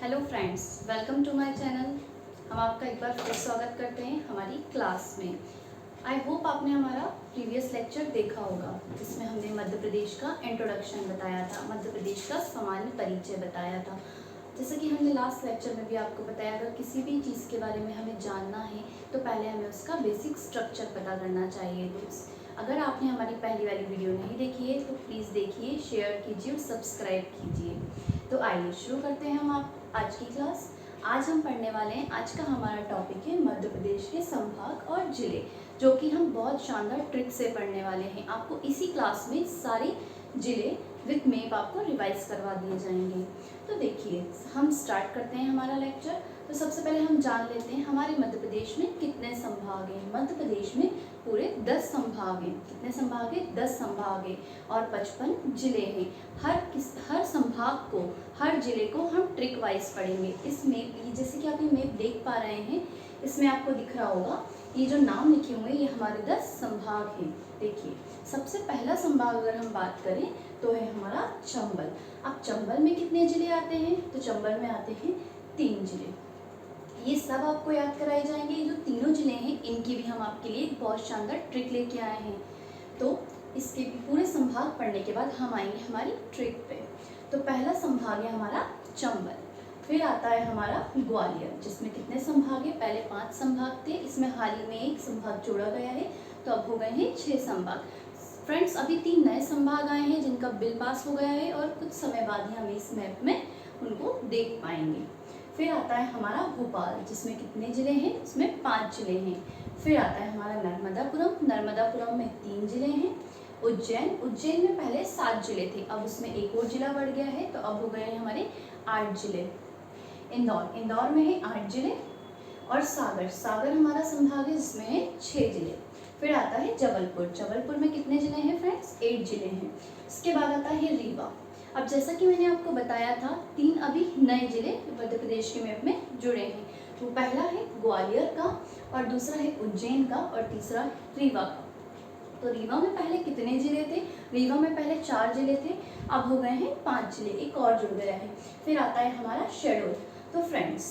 Hello friends, welcome to my channel. हम आपका एक बार फिर स्वागत करते हैं हमारी क्लास में। आई होप आपने हमारा प्रीवियस लेक्चर देखा होगा जिसमें हमने मध्य प्रदेश का इंट्रोडक्शन बताया था, मध्य प्रदेश का सामान्य परिचय बताया था। जैसे कि हमने लास्ट लेक्चर में भी आपको बताया, अगर किसी भी चीज़ के बारे में हमें जानना है तो पहले हमें उसका बेसिक स्ट्रक्चर पता करना चाहिए। अगर आपने हमारी पहली वाली वीडियो नहीं देखी है तो प्लीज़ देखिए, शेयर कीजिए और सब्सक्राइब कीजिए। तो आइए शुरू करते हैं हम आज की क्लास। आज हम पढ़ने वाले हैं, आज का हमारा टॉपिक है मध्य प्रदेश के संभाग और जिले, जो कि हम बहुत शानदार ट्रिक से पढ़ने वाले हैं। आपको इसी क्लास में सारे जिले विथ मैप आपको रिवाइज करवा दिए जाएंगे। तो देखिए, हम स्टार्ट करते हैं हमारा लेक्चर। तो सबसे पहले हम जान लेते हैं हमारे मध्य प्रदेश में कितने संभाग हैं। मध्य प्रदेश में पूरे 10 संभाग हैं। कितने संभाग हैं? 10 संभाग हैं और 55 जिले हैं। हर संभाग को, हर जिले को हम ट्रिक वाइज पढ़ेंगे। इस मैप, जैसे कि आप ये मैप देख पा रहे हैं, इसमें आपको दिख रहा होगा ये जो नाम लिखे हुए हैं ये हमारे 10 संभाग हैं। देखिए, सबसे पहला संभाग अगर हम बात करें तो है हमारा चंबल। अब चंबल में कितने जिले आते हैं? तो चंबल में आते हैं 3 जिले। ये सब आपको याद कराए जाएंगे। ये जो तीनों जिले हैं इनकी भी हम आपके लिए एक बहुत शानदार ट्रिक लेके आए हैं। तो इसके पूरे संभाग पढ़ने के बाद हम आएंगे हमारी ट्रिक पे। तो पहला संभाग है हमारा चंबल, फिर आता है हमारा ग्वालियर, जिसमें कितने संभाग है? पहले 5 संभाग थे, इसमें हाल ही में एक संभाग जोड़ा गया है, तो अब हो गए हैं 6 संभाग। फ्रेंड्स, अभी 3 नए संभाग आए हैं जिनका बिल पास हो गया है और कुछ समय बाद ही हम इस मैप में उनको देख पाएंगे। फिर आता है हमारा भोपाल, जिसमें कितने जिले हैं? इसमें 5 जिले हैं। फिर आता है हमारा नर्मदापुरम, नर्मदापुरम में 3 जिले हैं। उज्जैन, उज्जैन में पहले 7 जिले थे, अब उसमें एक और जिला बढ़ गया है, तो अब हो गए हैं हमारे 8 जिले। इंदौर, इंदौर में है 8 जिले। और सागर, सागर हमारा संभाग है जिसमें है 6 जिले। फिर आता है जबलपुर, जबलपुर में कितने जिले हैं फ्रेंड्स? 8 जिले हैं। इसके बाद आता है रीवा। अब जैसा कि मैंने आपको बताया था, 3 अभी नए जिले मध्य प्रदेश के मैप में जुड़े हैं। तो पहला है ग्वालियर का, और दूसरा है उज्जैन का, और तीसरा रीवा का। तो रीवा में पहले कितने जिले थे? रीवा में पहले 4 जिले थे, अब हो गए हैं 5 जिले, एक और जुड़ गया है। फिर आता है हमारा शेड्यूल। तो फ्रेंड्स,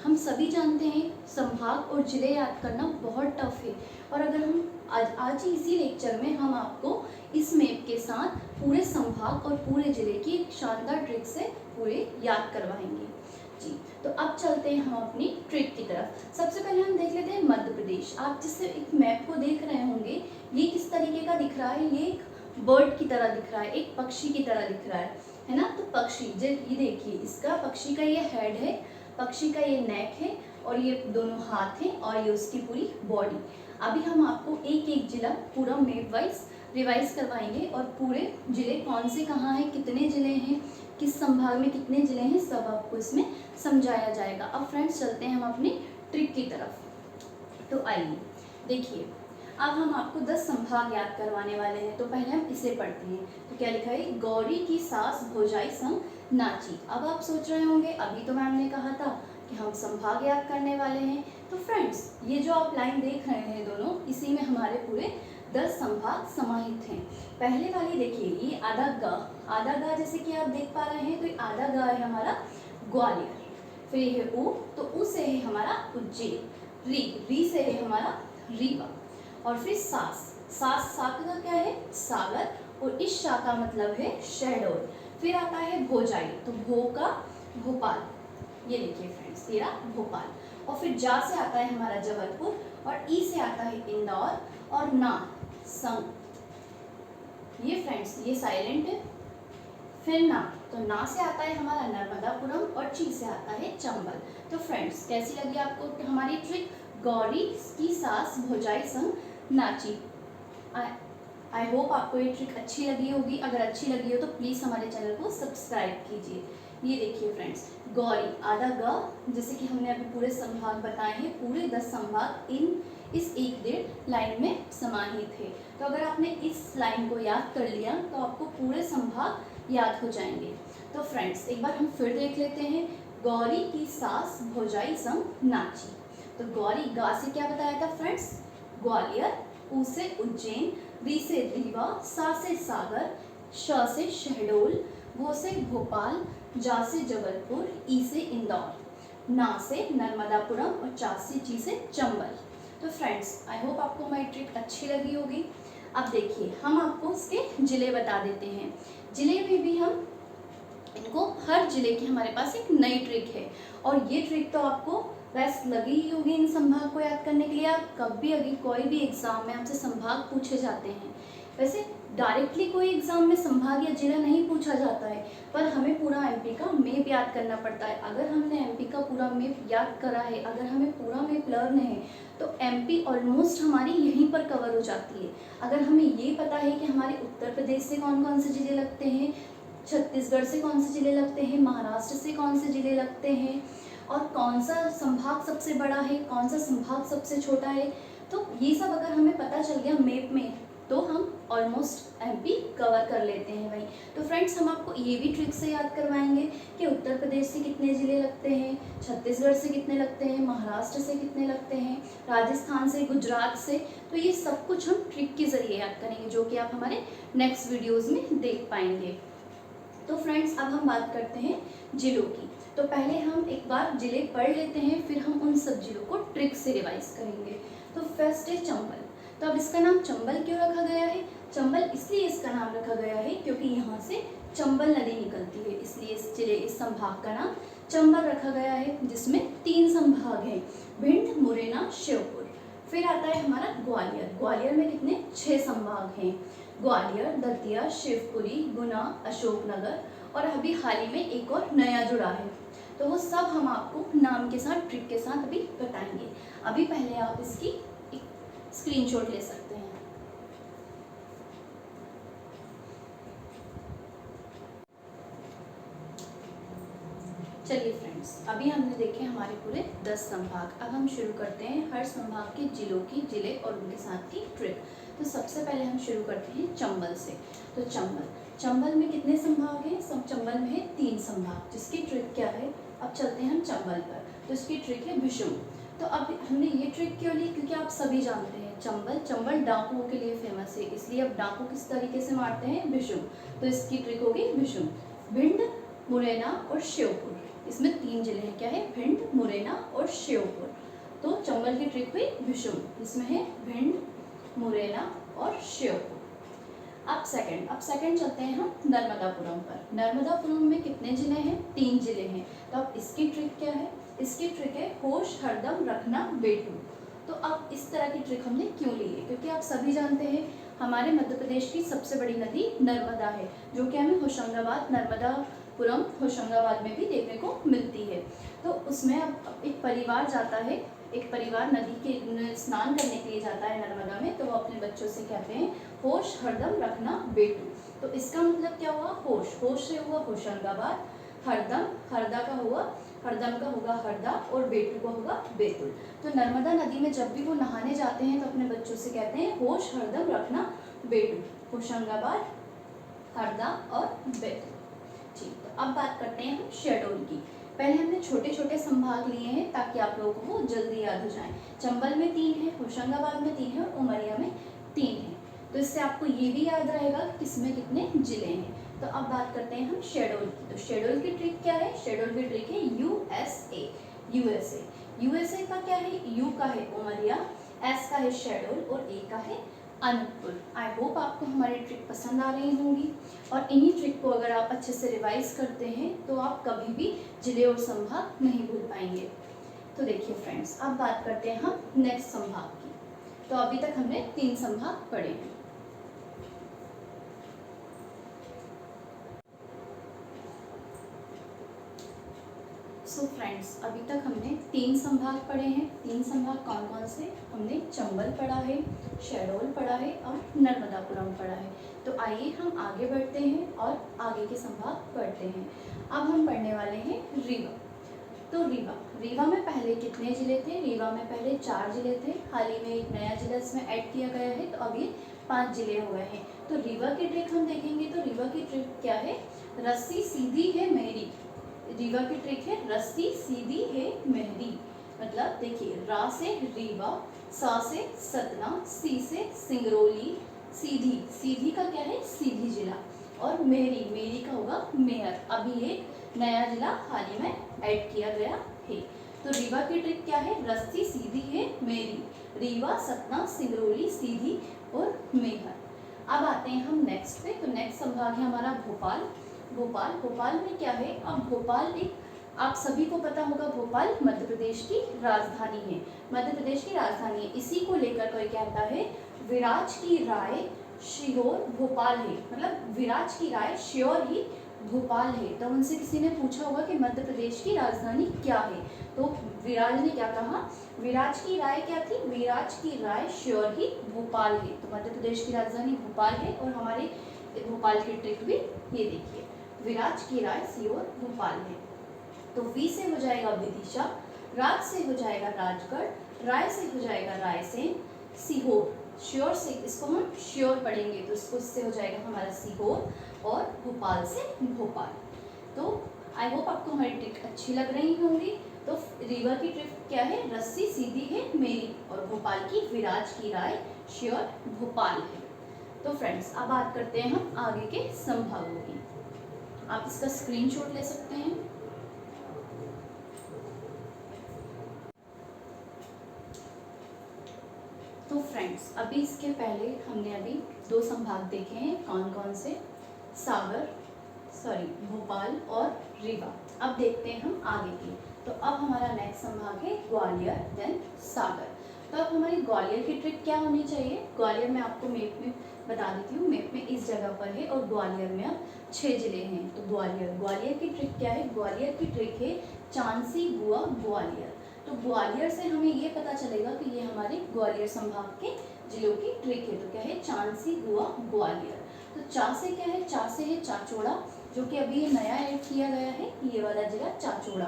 हम सभी जानते हैं संभाग और जिले याद करना बहुत टफ है, और अगर हम आज ही इसी लेक्चर में हम आपको इस मैप के साथ पूरे संभाग और पूरे जिले की एक शानदार ट्रिक से पूरे याद करवाएंगे जी। तो अब चलते हैं हम अपनी ट्रिक की तरफ। सबसे पहले हम देख लेते हैं मध्य प्रदेश। आप जिससे एक मैप को देख रहे होंगे, ये किस तरीके का दिख रहा है? ये एक बर्ड की तरह दिख रहा है, एक पक्षी की तरह दिख रहा है ना? तो पक्षी, ये देखिए, इसका पक्षी का ये हेड है, पक्षी का ये नेक है, और ये दोनों हाथ हैं, और ये उसकी पूरी बॉडी। अभी हम आपको एक एक जिला पूरा मैप वाइज रिवाइज करवाएंगे, और पूरे जिले कौन से कहाँ हैं, कितने जिले हैं, किस संभाग में कितने जिले हैं, सब आपको इसमें समझाया जाएगा। अब फ्रेंड्स, चलते हैं हम अपनी ट्रिक की तरफ। तो आइए देखिए, अब हम आपको 10 संभाग याद करवाने वाले हैं। तो पहले हम इसे पढ़ते हैं। तो क्या लिखा है? गौरी की सास भौजाई संग नाची। अब आप सोच रहे होंगे, अभी तो मैम ने कहा था कि हम संभाग याद करने वाले हैं। तो फ्रेंड्स, ये जो आप लाइन देख रहे हैं दोनों, इसी में हमारे पूरे 10 संभाग समाहित हैं। पहले वाली देखिए, ये आधा गा, आधा गा जैसे कि आप देख पा रहे हैं, तो ये आधा गा है हमारा ग्वालियर। फिर ये है ऊ, तो ऊ से है हमारा उज्जैन। री से है हमारा रीवा। और फिर सास, सास का क्या है? सागर, और इस शा का मतलब है शहडोल। फिर आता है भोजाई, तो भो का भोपाल, ये देखिए फ्रेंड्स, तेरा भोपाल। और फिर जा से आता है हमारा जबलपुर, और ई से आता है इंदौर, और ना संग, ये फ्रेंड्स ये साइलेंट है। फिर ना, तो ना से आता है हमारा नर्मदापुरम, और ची से आता है चंबल। तो फ्रेंड्स, कैसी लगी आपको हमारी ट्रिक? गौरी की सास भौजाई संग नाची। आई होप आपको ये ट्रिक अच्छी लगी होगी। अगर अच्छी लगी हो तो प्लीज़ हमारे चैनल को सब्सक्राइब कीजिए। ये देखिए फ्रेंड्स, गौरी आधा ग, जैसे कि हमने अभी पूरे संभाग बताए हैं, पूरे 10 संभाग इस 1-1.5 लाइन में समाहित है। तो अगर आपने इस लाइन को याद कर लिया तो आपको पूरे संभाग याद हो जाएंगे। तो फ्रेंड्स, एक बार हम फिर देख लेते हैं। गौरी की सास भौजाई संग नाची। तो गौरी, गा से क्या बताया था फ्रेंड्स? ग्वालियर। ऊ से उज्जैन, री से रीवा, सा से सागर, श से शहडोल, भो से भोपाल, जा से जबलपुर, ई से इंदौर, ना से नर्मदापुरम और चा से ची से चंबल। तो फ्रेंड्स आई होप आपको हमारी ट्रिक अच्छी लगी होगी। अब देखिए हम आपको इसके जिले बता देते हैं। जिले में भी हम इनको हर जिले की हमारे पास एक नई ट्रिक है और ये ट्रिक तो आपको बेस्ट लगी ही होगी इन संभाग को याद करने के लिए। आप कभी अगर कोई भी एग्जाम में आपसे संभाग पूछे जाते हैं, वैसे डायरेक्टली कोई एग्जाम में संभाग या जिला नहीं पूछा जाता है, पर हमें पूरा एमपी का मैप याद करना पड़ता है। अगर हमने एमपी का पूरा मैप याद करा है, अगर हमें पूरा मैप लर्न है, तो एमपी ऑलमोस्ट हमारी यहीं पर कवर हो जाती है। अगर हमें ये पता है कि हमारे उत्तर प्रदेश से कौन कौन से जिले लगते हैं, छत्तीसगढ़ से कौन से जिले लगते हैं, महाराष्ट्र से कौन से जिले लगते हैं, और कौन सा संभाग सबसे बड़ा है, कौन सा संभाग सबसे छोटा है, तो ये सब अगर हमें पता चल गया मैप में, तो हम ऑलमोस्ट एमपी कवर कर लेते हैं भाई। तो फ्रेंड्स हम आपको ये भी ट्रिक से याद करवाएंगे कि उत्तर प्रदेश से कितने ज़िले लगते हैं, छत्तीसगढ़ से कितने लगते हैं, महाराष्ट्र से कितने लगते हैं, राजस्थान से, गुजरात से। तो ये सब कुछ हम ट्रिक के ज़रिए याद करेंगे, जो कि आप हमारे नेक्स्ट वीडियोज़ में देख पाएंगे। तो फ्रेंड्स अब हम बात करते हैं जिलों की। तो पहले हम एक बार जिले पढ़ लेते हैं, फिर हम उन सब जिलों को ट्रिक से रिवाइज करेंगे। तो फर्स्ट है चंबल। तो अब इसका नाम चंबल क्यों रखा गया है? चंबल इसलिए इसका नाम रखा गया है क्योंकि यहाँ से चंबल नदी निकलती है, इसलिए इस जिले, इस संभाग का नाम चंबल रखा गया है, जिसमें 3 संभाग हैं, भिंड, मुरैना, श्योपुर। फिर आता है हमारा ग्वालियर। ग्वालियर में कितने? 6 संभाग हैं, ग्वालियर, दतिया, शिवपुरी, गुना, अशोकनगर, और अभी हाल ही में एक और नया जुड़ा है। तो वो सब हम आपको नाम के साथ, ट्रिक के साथ अभी बताएंगे। अभी पहले आप इसकी एक स्क्रीनशॉट ले सकते हैं। चलिए फ्रेंड्स, अभी हमने देखे हमारे पूरे 10 संभाग। अब हम शुरू करते हैं हर संभाग के जिलों की, जिले और उनके साथ की ट्रिक। तो सबसे पहले हम शुरू करते हैं चंबल से। तो चंबल में कितने संभाग हैं? चंबल में है 3 संभाग, जिसकी ट्रिक क्या है? अब चलते हैं हम चंबल पर। तो इसकी ट्रिक है विषुम। तो अब हमने ये ट्रिक क्यों ली? क्योंकि आप सभी जानते हैं चंबल डाकुओं के लिए फेमस है, इसलिए अब डाकू किस तरीके से मारते हैं? विषुम। तो इसकी ट्रिक होगी विषुम। भिंड, मुरैना और श्योपुर, इसमें 3 जिले हैं। क्या है? भिंड, मुरैना और श्योपुर। तो चंबल की ट्रिक हुई विषुम, इसमें है भिंड, मुरैना और श्योपुर। अब सेकंड चलते हैं हम नर्मदापुरम पर। नर्मदापुरम में कितने जिले हैं? 3 जिले हैं। तो अब इसकी ट्रिक क्या है? इसकी ट्रिक है होश, हरदम, रखना, बेटू। तो अब इस तरह की ट्रिक हमने क्यों ली है? क्योंकि आप सभी जानते हैं हमारे मध्य प्रदेश की सबसे बड़ी नदी नर्मदा है, जो कि हमें होशंगाबाद, नर्मदापुरम होशंगाबाद में भी देखने को मिलती है। तो उसमें अब एक परिवार जाता है, एक परिवार नदी के स्नान करने के लिए जाता है नर्मदा में, तो वो अपने बच्चों से कहते हैं होश, हरदम, रखना, बेटू। तो इसका मतलब क्या हुआ? होश से हुआ होशंगाबाद, हरदम, हरदा का हुआ, हरदम का होगा हरदा, और बेटू का होगा बेतुल। तो नर्मदा नदी में जब भी वो नहाने जाते हैं तो अपने बच्चों से कहते हैं होश, हरदम, रखना, बेटू। होशंगाबाद, हरदा और बेतुल। ठीक, तो अब बात करते हैं हम शेड्यूल की। पहले हमने छोटे छोटे संभाग लिए हैं ताकि आप लोगों को जल्दी याद हो जाए। चंबल में 3 है, होशंगाबाद में 3 है और उमरिया में 3 है। तो इससे आपको ये भी याद रहेगा कि किसमें कितने जिले हैं। तो अब बात करते हैं हम शेड्यूल की। तो शेड्यूल की ट्रिक क्या है? शेड्यूल की ट्रिक है यूएसए। यूएसए का क्या है? यू का है उमरिया, एस का है शेड्यूल और ए का है अनूपपुर। आई होप आपको हमारी ट्रिक पसंद आ रही होंगी, और इन्हीं ट्रिक को अगर आप अच्छे से रिवाइज करते हैं तो आप कभी भी जिले और संभाग नहीं भूल पाएंगे। तो देखिए फ्रेंड्स, अब बात करते हैं हम नेक्स्ट संभाग की। तो अभी तक हमने 3 संभाग पढ़े हैं। सो फ्रेंड्स, अभी तक हमने 3 संभाग पढ़े हैं। 3 संभाग कौन कौन से? हमने चंबल पढ़ा है, शहडोल पढ़ा है और नर्मदापुरम पढ़ा है। तो आइए हम आगे बढ़ते हैं और आगे के संभाग पढ़ते हैं। अब हम पढ़ने वाले हैं रीवा। तो रीवा में पहले कितने जिले थे? रीवा में पहले 4 जिले थे, हाल ही में एक नया जिला इसमें ऐड किया गया है, तो अब ये 5 जिले हो गए हैं। तो रीवा की ट्रिक हम देखेंगे। तो रीवा की ट्रिक क्या है? रस्सी सीधी है मेरी। रीवा की ट्रिक है रस्सी सीधी है मेहंदी। मतलब देखिए, रा से रीवा, सा से सतना, सी से सिंगरौली, सीधी का क्या है? सीधी जिला, और मेरी, मेरी का होगा मेयर। अभी एक नया जिला हाल ही में ऐड किया गया है। तो रीवा की ट्रिक क्या है, रस्सी सीधी है मेरी, रीवा सतना सिंगरौली सीधी और मेहर। अब आते हैं हम नेक्स्ट पे। तो नेक्स्ट संभाग है हमारा भोपाल। भोपाल, भोपाल में क्या है, अब भोपाल एक, आप सभी को पता होगा भोपाल मध्य प्रदेश की राजधानी है, मध्य प्रदेश की राजधानी है। इसी को लेकर कोई कहता है विराज की राय श्योर भोपाल है, मतलब विराज की राय श्योर ही भोपाल है। तो उनसे किसी ने पूछा होगा कि मध्य प्रदेश की राजधानी क्या है, तो विराज ने क्या कहा, विराज की राय क्या थी, विराज की राय श्योर ही भोपाल है। तो मध्य प्रदेश की राजधानी भोपाल है। और हमारे भोपाल की ट्रिक भी ये देखिए, विराज की राय श्योर भोपाल है। तो वी से हो जाएगा विदिशा, राज से हो जाएगा राजगढ़, राय से हो जाएगा रायसेन, सीहोर, श्योर से इसको हम श्योर पढ़ेंगे तो इसको इससे हो जाएगा हमारा सीहोर, और भोपाल से भोपाल। तो आई होप आपको हमारी ट्रिक अच्छी लग रही होंगी। तो रीवा की ट्रिक क्या है, रस्सी सीधी है मेरी, और भोपाल की विराज की राय श्योर भोपाल है। तो फ्रेंड्स अब बात करते हैं हम आगे के संभागों की। आप इसका स्क्रीनशॉट ले सकते हैं। तो फ्रेंड्स अभी इसके पहले हमने अभी दो संभाग देखे हैं, कौन कौन से, सागर, भोपाल और रीवा। अब देखते हैं हम आगे की। तो अब हमारा नेक्स्ट संभाग है ग्वालियर देन सागर। तो अब हमारी ग्वालियर की ट्रिक क्या होनी चाहिए, ग्वालियर में आपको मैप में बता देती हूँ, मैप में इस जगह पर है और ग्वालियर में अब 6 जिले हैं। तो ग्वालियर, ग्वालियर की ट्रिक क्या है, ग्वालियर की ट्रिक है चांसी बुआ ग्वालियर। तो ग्वालियर से हमें ये पता चलेगा कि ये हमारे ग्वालियर संभाग के जिलों की ट्रिक है। तो क्या है, चांसी बुआ ग्वालियर। तो चा से क्या है, चा से है चाचौड़ा, जो कि अभी ये नया ऐड किया गया है, ये वाला जिला चाचौड़ा।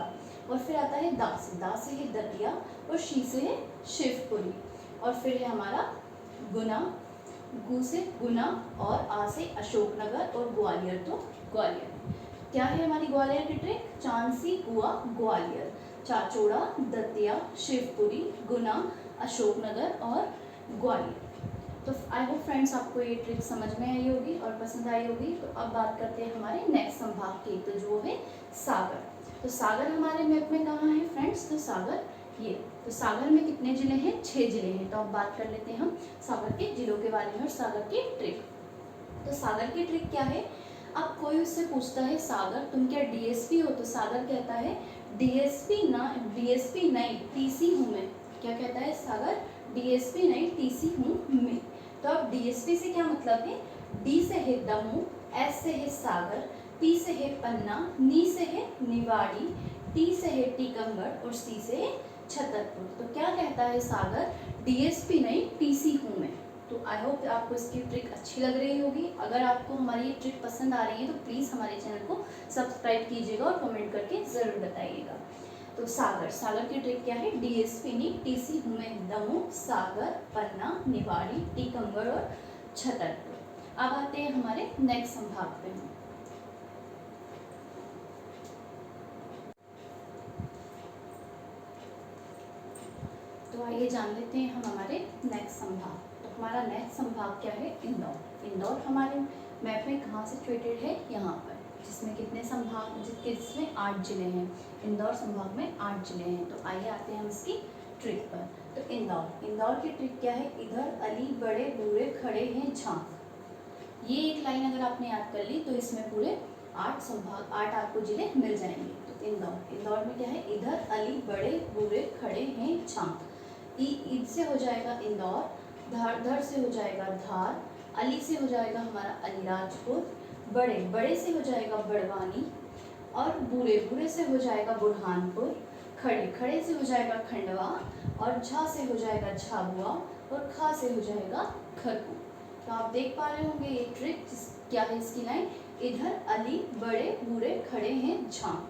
और फिर आता है दा से है दतिया, और शी से है शिवपुरी, और फिर है हमारा गुना, गु से गुना, और आ से अशोकनगर, और ग्वालियर तो ग्वालियर। क्या है हमारी ग्वालियर की ट्रिक, चांसी बुआ ग्वालियर, चाचौड़ा, दतिया, शिवपुरी, गुना, अशोकनगर और ग्वालियर। तो आई होप फ्रेंड्स आपको ये ट्रिक समझ में आई होगी और पसंद आई होगी। तो अब बात करते हैं हमारे नेक्स्ट संभाग की, तो जो है सागर। तो सागर हमारे मैप में कहाँ है फ्रेंड्स, तो सागर ये, तो सागर में कितने जिले हैं, 6 जिले हैं। तो अब बात कर लेते हैं हम सागर के जिलों के बारे में और सागर की ट्रिक। तो सागर की ट्रिक क्या है, अब कोई उससे पूछता है सागर तुम क्या डीएसपी हो, तो सागर कहता है डीएसपी नहीं टीसी हूँ मैं। क्या कहता है सागर, डीएसपी नहीं टीसी हूँ मैं। तो अब डीएसपी से क्या मतलब है, डी से है दमोह, एस से है सागर, पी से है पन्ना, नी से है निवाड़ी, टी से है टीकमगढ़ और सी से है छतरपुर। तो क्या कहता है सागर, डीएसपी नहीं टीसी हूँ मैं। तो आई होप आपको इसकी ट्रिक अच्छी लग रही होगी। अगर आपको हमारी ये ट्रिक पसंद आ रही है तो प्लीज़ हमारे चैनल को सब्सक्राइब कीजिएगा और कमेंट करके ज़रूर बताइएगा। तो सागर की ट्रिक क्या है, डीएसपी नहीं टीसी हूँ मैं, दमोह, सागर, पन्ना, निवाड़ी, टीकमगढ़ और छतरपुर। अब आते हैं हमारे नेक्स्ट संभाग पे। तो आइए जान लेते हैं हम हमारे नेक्स्ट संभाग। तो हमारा नेक्स्ट संभाग क्या है, इंदौर। इंदौर हमारे मैप में कहाँ सिचुएटेड है, यहाँ पर, जिसमें कितने संभाग, जिसमें 8 जिले हैं। इंदौर संभाग में 8 जिले हैं। तो आइए आते हैं हम इसकी ट्रिक पर। तो इंदौर की ट्रिक क्या है, इधर अली बड़े बूढ़े खड़े हैं झांक। ये एक लाइन अगर आपने याद कर ली तो इसमें पूरे 8 संभाग, 8 आपको जिले मिल जाएंगे। तो इंदौर में क्या है, इधर अली बड़े बूढ़े खड़े हैं झांक। ईद से हो जाएगा इंदौर, धर से हो जाएगा धार, अली से हो जाएगा हमारा अलीराजपुर, बड़े से हो जाएगा बड़वानी, और बूढ़े से हो जाएगा बुरहानपुर, खड़े से हो जाएगा खंडवा, और झा से हो जाएगा झाबुआ, और खा से हो जाएगा खरकू। तो आप देख पा रहे होंगे ये ट्रिक क्या है, इसकी लाइन, इधर अली बड़े बूढ़े खड़े हैं झांक।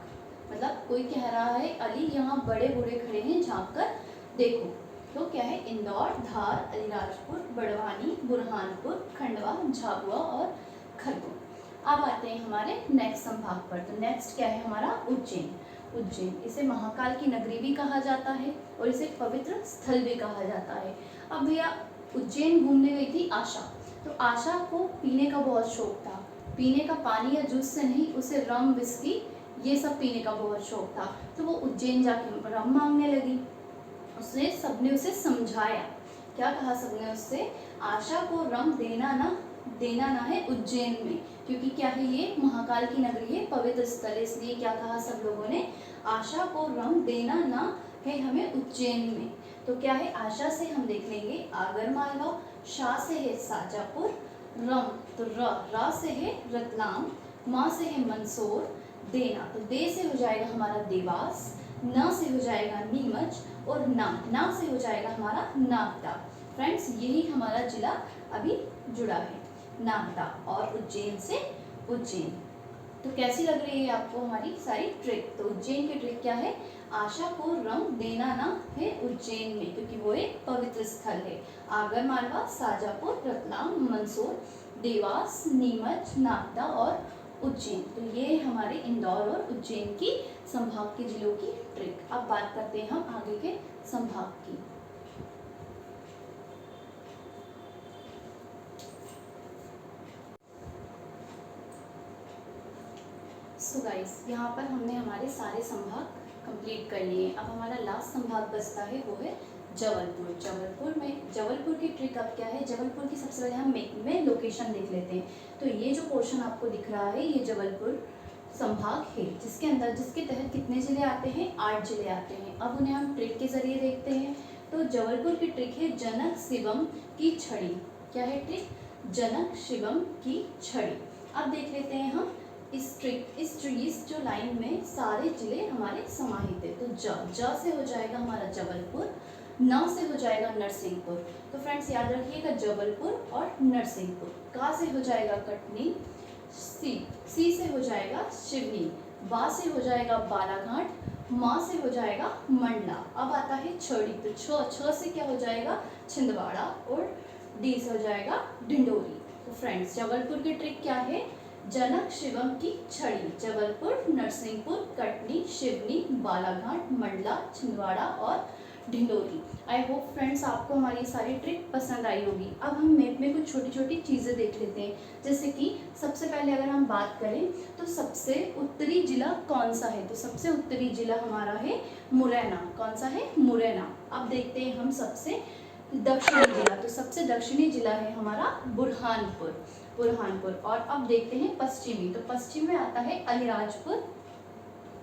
मतलब कोई कह रहा है अली यहाँ बड़े बूढ़े खड़े हैं झांक कर देखो। तो क्या है, इंदौर, धार, अलीराजपुर, बड़वानी, बुरहानपुर, खंडवा, झाबुआ और खरगोन। अब आते हैं हमारे नेक्स्ट संभाग पर। तो नेक्स्ट क्या है हमारा, उज्जैन। इसे महाकाल की नगरी भी कहा जाता है और इसे पवित्र स्थल भी कहा जाता है। अब भैया उज्जैन घूमने गई थी आशा, तो आशा को पीने का बहुत शौक था, पीने का पानी या जूस से नहीं, उसे रम विस्की ये सब पीने का बहुत शौक था। तो वो उज्जैन जाके रम मांगने लगी। सबने उसे समझाया। क्या कहा सबने उससे? आशा को रम देना ना है उज्जैन में, क्योंकि क्या है, ये महाकाल की नगरी है, पवित्र स्थल है। इसलिए क्या कहा सब लोगों ने? आशा को रम देना ना है हमें उज्जैन में। तो क्या है? आशा से हम देख लेंगे आगरमालवा, शा से है शाजापुर, रम तो र से है रतलाम, मा से है मंदसौर, देना तो दे से हो जाएगा हमारा देवास, न से हो जाएगा नीमच, और ना से हो जाएगा हमारा नागदा। फ्रेंड्स, यही हमारा जिला अभी जुड़ा है, नागदा, और उज्जैन से उज्जैन। तो कैसी लग रही है आपको हमारी सारी ट्रिक? तो उज्जैन की ट्रिक क्या है? आशा को रंग देना ना है उज्जैन में, क्योंकि वो एक पवित्र स्थल है। आगरमालवा, शाजापुर, रतलाम, मंदसौर, देवास, नीमच, नागदा और उज्जैन। तो ये हमारे इंदौर और उज्जैन की संभाग के जिलों की ट्रिक। अब बात करते हैं हम आगे के संभाग की। सो गाइस, यहाँ पर हमने हमारे सारे संभाग कंप्लीट कर लिए। अब हमारा लास्ट संभाग बचता है, वो है जबलपुर। जबलपुर की ट्रिक अब क्या है? जबलपुर की सबसे पहले हम मैप में लोकेशन देख लेते हैं। तो ये जो पोर्शन आपको दिख रहा है, ये जबलपुर संभाग है, जिसके तहत कितने जिले आते हैं? 8 जिले आते हैं। अब उन्हें हम ट्रिक के जरिए देखते हैं। तो जबलपुर की ट्रिक है जनक शिवम की छड़ी। क्या है ट्रिक? जनक शिवम की छड़ी। अब देख लेते हैं हम इस जो लाइन में सारे जिले हमारे समाहित है। तो ज से हो जाएगा हमारा जबलपुर, न से हो जाएगा नरसिंहपुर। तो फ्रेंड्स याद रखिएगा, जबलपुर और नरसिंहपुर। का से हो जाएगा कटनी, सी से हो जाएगा शिवनी, बा से हो जाएगा बालाघाट, माँ से हो जाएगा मंडला। अब आता है छड़ी। तो छ से क्या हो जाएगा? छिंदवाड़ा, और डी से हो जाएगा डिंडोरी। तो फ्रेंड्स, जबलपुर की ट्रिक क्या है? जनक शिवम की छड़ी। जबलपुर, नरसिंहपुर, कटनी, शिवनी, बालाघाट, मंडला, छिंदवाड़ा और ढिंडोरी। आई होप फ्रेंड्स आपको हमारी सारी ट्रिक पसंद आई होगी। अब हम मैप में कुछ छोटी छोटी चीज़ें देख लेते हैं। जैसे कि सबसे पहले अगर हम बात करें तो सबसे उत्तरी जिला कौन सा है? तो सबसे उत्तरी जिला हमारा है मुरैना। कौन सा है? मुरैना। अब देखते हैं हम सबसे दक्षिणी जिला। तो सबसे दक्षिणी जिला है हमारा बुरहानपुर। और अब देखते हैं पश्चिमी। तो पश्चिम में आता है अलीराजपुर,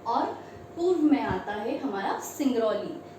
और पूर्व में आता है हमारा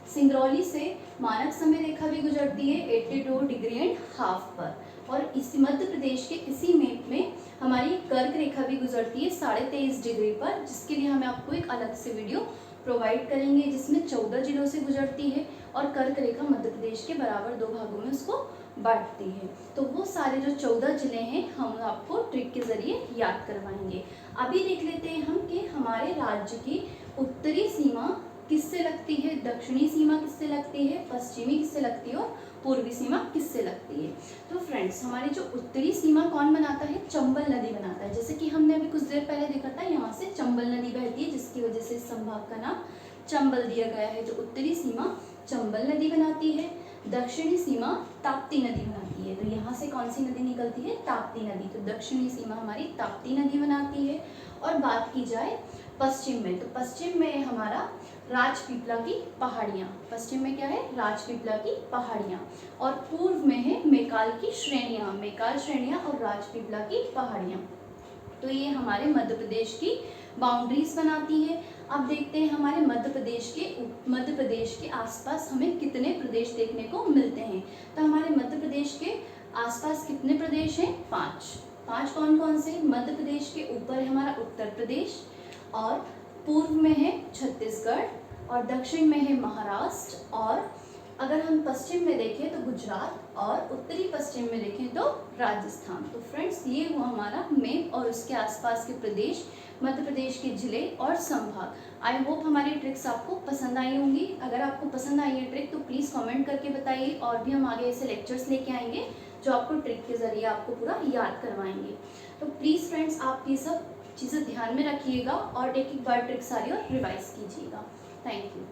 सिंगरौली से मानक समय रेखा भी गुजरती है 82 डिग्री एंड हाफ पर। और इसी मध्य प्रदेश के इसी मैप में हमारी कर्क रेखा भी गुजरती है 23.5 डिग्री पर, जिसके लिए हमें आपको एक अलग से वीडियो प्रोवाइड करेंगे, जिसमें 14 जिलों से गुजरती है, और कर्क रेखा मध्य प्रदेश के बराबर 2 भागों में उसको बांटती है। तो वो सारे जो 14 जिले हैं हम आपको ट्रिक के जरिए याद करवाएंगे। अभी देख लेते हैं हम कि हमारे राज्य की उत्तरी सीमा किससे लगती है, दक्षिणी सीमा किससे लगती है, पश्चिमी किससे लगती है, और पूर्वी सीमा किससे लगती है। तो फ्रेंड्स, हमारी जो उत्तरी सीमा कौन बनाता है? चंबल नदी बनाता है। जैसे कि हमने अभी कुछ देर पहले देखा था, यहाँ से चंबल नदी बहती है, जिसकी वजह से इस संभाग का नाम चंबल दिया गया है। तो उत्तरी सीमा चंबल नदी बनाती है, दक्षिणी सीमा ताप्ती नदी बनाती है। तो यहाँ से कौन सी नदी निकलती है? ताप्ती नदी। तो दक्षिणी सीमा हमारी ताप्ती नदी बनाती है। और बात की जाए पश्चिम में, तो पश्चिम में हमारा राजपीपला की पहाड़ियाँ। पश्चिम में क्या है? राजपीपला की पहाड़ियाँ। और पूर्व में है मेकाल की श्रेणियाँ, और राजपीपला की पहाड़ियाँ। तो ये हमारे मध्य प्रदेश की बाउंड्रीज बनाती है। अब देखते हैं हमारे मध्य प्रदेश के आसपास हमें कितने प्रदेश देखने को मिलते हैं। तो हमारे मध्य प्रदेश के आसपास कितने प्रदेश हैं? 5 कौन कौन से? मध्य प्रदेश के ऊपर है हमारा उत्तर प्रदेश, और पूर्व में है छत्तीसगढ़, और दक्षिण में है महाराष्ट्र, और अगर हम पश्चिम में देखें तो गुजरात, और उत्तरी पश्चिम में देखें तो राजस्थान। तो फ्रेंड्स, ये हुआ हमारा मैप और उसके आसपास के प्रदेश, मध्य प्रदेश के जिले और संभाग। आई होप हमारी ट्रिक्स आपको पसंद आई होंगी। अगर आपको पसंद आई है ट्रिक तो प्लीज़ कमेंट करके बताइए, और भी हम आगे ऐसे लेक्चर्स लेके आएंगे जो आपको ट्रिक के ज़रिए आपको पूरा याद करवाएंगे। तो प्लीज़ फ्रेंड्स, आप ये सब चीज़ें ध्यान में रखिएगा और एक बार ट्रिक सारी और रिवाइज कीजिएगा। Thank you.